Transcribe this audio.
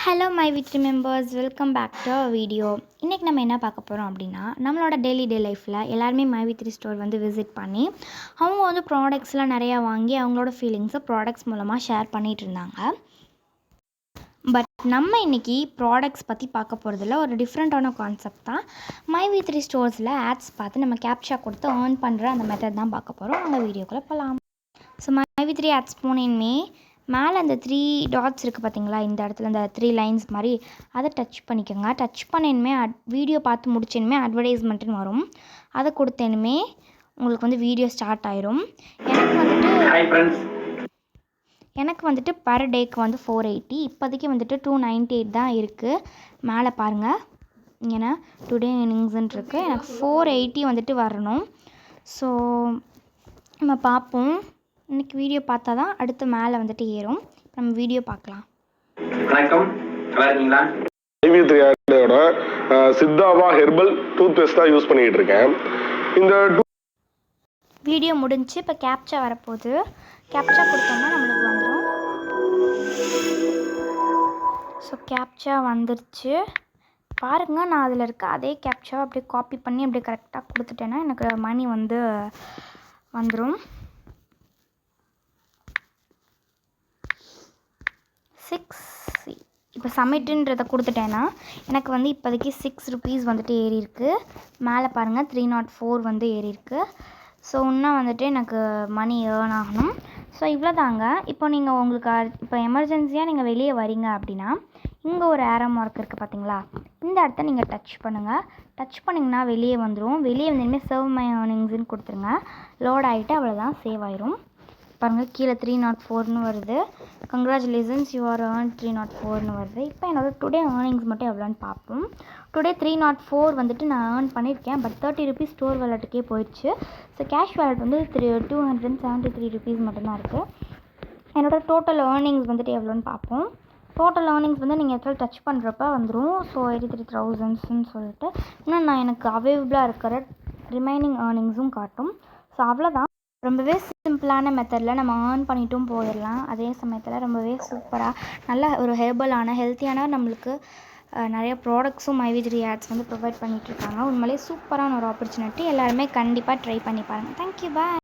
Hello my விட்ரி members, welcome back to our video. இன்றைக்கி நம்ம என்ன பார்க்க போகிறோம் அப்படின்னா, நம்மளோட டெய்லி லைஃப்பில் எல்லாருமே மை வித்ரி ஸ்டோர் வந்து விசிட் பண்ணி அவங்க வந்து ப்ராடக்ட்ஸ்லாம் நிறையா வாங்கி அவங்களோட ஃபீலிங்ஸை ப்ராடக்ட்ஸ் மூலமாக ஷேர் பண்ணிகிட்டு இருந்தாங்க. பட் நம்ம இன்றைக்கி ப்ராடக்ட்ஸ் பற்றி பார்க்க போகிறதுல ஒரு டிஃப்ரெண்ட்டான கான்செப்ட் தான். மை வித்ரி ஸ்டோர்ஸில் ஆட்ஸ் பார்த்து நம்ம கேப்ஷா கொடுத்து ஏர்ன் பண்ணுற அந்த மெத்தட் தான் பார்க்க போகிறோம். அந்த வீடியோக்குள்ளே போகலாம். ஸோ மை வித்ரி ஆட்ஸ் போனேன்மே மேலே அந்த 3 டாட்ஸ் இருக்குது பார்த்தீங்களா, இந்த இடத்துல அந்த 3 லைன்ஸ் மாதிரி அதை டச் பண்ணிக்கோங்க. டச் பண்ணேனுமே வீடியோ பார்த்து முடிச்சேனுமே அட்வர்டைஸ்மெண்ட்டுன்னு வரும். அதை கொடுத்தேனுமே உங்களுக்கு வந்து வீடியோ ஸ்டார்ட் ஆயிரும். எனக்கு வந்துட்டு பர் டேக்கு வந்து 480, இப்போதைக்கு வந்துட்டு 298 தான் இருக்குது. மேலே பாருங்கள், இங்கே டுடே இன்னிங்ஸ்ன்னு இருக்குது. எனக்கு 480 வந்துட்டு வரணும். ஸோ நம்ம பார்ப்போம். இன்றைக்கி வீடியோ பார்த்தா தான் அடுத்து மேலே வந்துட்டு ஏறும். நம்ம வீடியோ பார்க்கலாம். வணக்கம், நல்லா இருக்கீங்களா? மைவித்ரியோட சித்தாவா ஹெர்பல் டூத் பேஸ்ட் தான் யூஸ் பண்ணிட்டு இருக்கேன். இந்த வீடியோ முடிஞ்சு இப்போ கேப்சா வரப்போகுது. கேப்சா கொடுத்தோம்னா நம்மளுக்கு வந்துடும். ஸோ கேப்சா வந்துருச்சு பாருங்கள். நான் அதில் இருக்க அதே கேப்சாவை அப்படியே காப்பி பண்ணி அப்படியே கரெக்டாக கொடுத்துட்டேன்னா எனக்கு மணி வந்து வந்துடும். 6 இப்போ சப்மிட்டுன்றதை கொடுத்துட்டேன்னா எனக்கு வந்து இப்போதைக்கு 6 rupees வந்துட்டு ஏறி இருக்குது. மேலே பாருங்கள் 304 வந்து ஏறி இருக்குது. ஸோ இன்னும் வந்துட்டு எனக்கு மணி ஏர்ன் ஆகணும். ஸோ இவ்வளோ தாங்க. இப்போ நீங்கள் உங்களுக்கு இப்போ எமர்ஜென்சியாக நீங்கள் வெளியே வரீங்க அப்படின்னா இங்கே ஒரு ஏரோ மார்க் இருக்குது பார்த்தீங்களா, இந்த இடத்த நீங்கள் டச் பண்ணுங்கள். டச் பண்ணிங்கன்னா வெளியே வந்துடும். வெளியே வந்து சர்வ் மை ஏர்னிங்ஸ்ன்னு கொடுத்துருங்க. லோட் ஆகிட்டு அவ்வளோதான், சேவ் ஆயிரும். பாருங்கள், கீழே 304ன்னு வருது. கங்க்ராச்சுலேஷன்ஸ், யூ ஆர் ஏர்ன் 304ன்னு வருது. இப்போ என்னோட டுடே ஏர்னிங்ஸ் மட்டும் எவ்வளோன்னு பார்ப்போம். டுடே 304 வந்துட்டு நான் ஏர்ன் பண்ணியிருக்கேன். பட் 30 rupees ஸ்டோர் வாலெட்டுக்கே போயிடுச்சு. ஸோ கேஷ் வாலெட் வந்து 273 rupees மட்டும்தான் இருக்குது. என்னோடய டோட்டல் ஏர்னிங்ஸ் வந்துட்டு எவ்வளோன்னு பார்ப்போம். டோட்டல் ஏர்னிங்ஸ் வந்து நீங்கள் எதாவது டச் பண்ணுறப்ப வந்துடும். ஸோ 83,000ன்னு சொல்லிட்டு இன்னும் நான் எனக்கு அவைலபிளாக இருக்கிற ரிமைனிங் ஏர்னிங்ஸும் காட்டும். ஸோ அவ்வளோதான். ரொம்பவே சிம்பிளான மெத்தடில் நம்ம ஏர்ன் பண்ணிட்டும் போயிடலாம். அதே சமயத்தில் ரொம்பவே சூப்பராக நல்ல ஒரு ஹெர்பலான ஹெல்த்தியான நம்மளுக்கு நிறைய ப்ராடக்ட்ஸும் மை வித்ரி ஆட்ஸ் வந்து ப்ரொவைட் பண்ணிகிட்ருக்காங்க. உண்மையிலே சூப்பரான ஒரு ஆப்பர்ச்சுனிட்டி. எல்லாருமே கண்டிப்பாக ட்ரை பண்ணி பாருங்கள். தேங்க்யூ, பாய்.